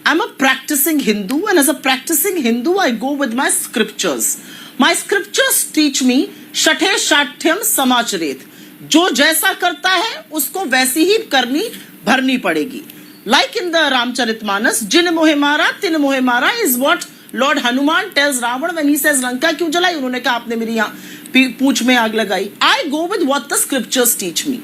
I'm a practicing Hindu, and as a practicing Hindu, I go with my scriptures. My scriptures teach me शठे शाठ्यम समाचरेत. जो जैसा करता है उसको वैसी ही करनी भरनी पड़ेगी. Like in the Ramcharitmanas, जिन मोहे मारा तिन मोहे मारा is what Lord Hanuman tells Ravan when he says Lanka क्यों जलाई. उन्होंने कहा आपने मेरी यहाँ पूंछ में आग लगाई. I go with what the scriptures teach me.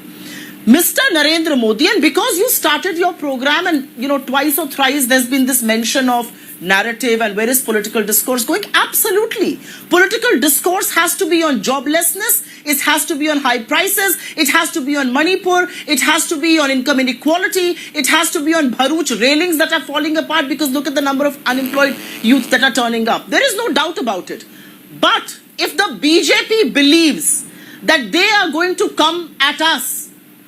Mr. Narendra Modi, and because you started your program and twice or thrice there's been this mention of narrative and where is political discourse going? Absolutely. Political discourse has to be on joblessness, it has to be on high prices, it has to be on Manipur, it has to be on income inequality, it has to be on Bharuch railings that are falling apart because look at the number of unemployed youth that are turning up. There is no doubt about it. But if the BJP believes that they are going to come at us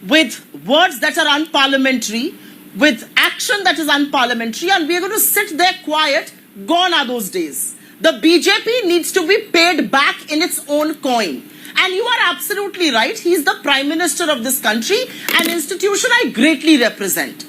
with words that are unparliamentary, with action that is unparliamentary, and we are going to sit there quiet, gone are those days. The BJP needs to be paid back in its own coin. And you are absolutely right. He is the Prime Minister of this country, an institution I greatly represent.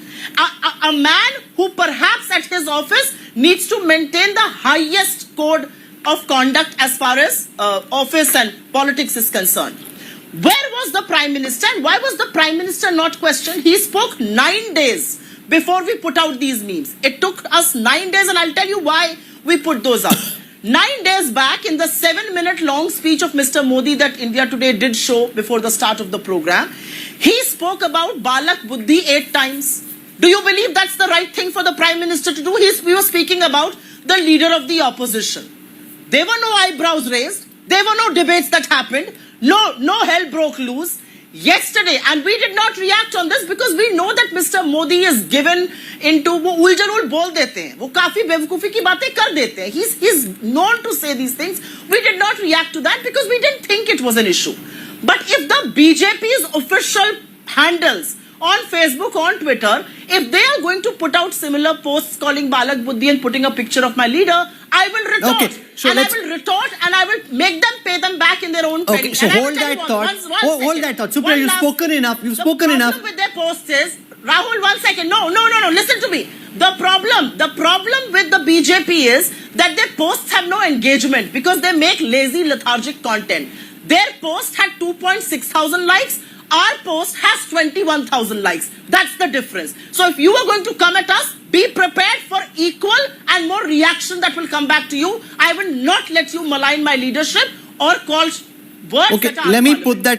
A man who perhaps at his office needs to maintain the highest code of conduct as far as office and politics is concerned. Where was the Prime Minister and why was the Prime Minister not questioned? He spoke 9 days before we put out these memes. It took us 9 days and I'll tell you why we put those up. 9 days back in the 7-minute long speech of Mr. Modi that India Today did show before the start of the program, he spoke about Balak Buddhi 8 times. Do you believe that's the right thing for the Prime Minister to do? We were speaking about the leader of the opposition. There were no eyebrows raised. There were no debates that happened. No hell broke loose yesterday, and we did not react on this because we know that Mr. Modi is given into वो उलझन बोल देते हैं, वो काफी बेवकूफी की बातें कर देते हैं. He's known to say these things. We did not react to that because we didn't think it was an issue. But if the BJP's official handles on Facebook, on Twitter, if they are going to put out similar posts calling Balak Buddhi and putting a picture of my leader, I will retort. Okay, so and I will retort and I will make them pay them back in their own penny. Okay, so hold that thought. Hold that thought. Supriya, you've spoken enough. You've spoken enough. The problem with their posts is, Rahul, 1 second. No. Listen to me. The problem with the BJP is that their posts have no engagement because they make lazy, lethargic content. Their post had 2.6 thousand likes. Our post has 21,000 likes. That's the difference. So if you are going to come at us, be prepared for equal and more reaction that will come back to you. I will not let you malign my leadership or call words Okay, that are let me put that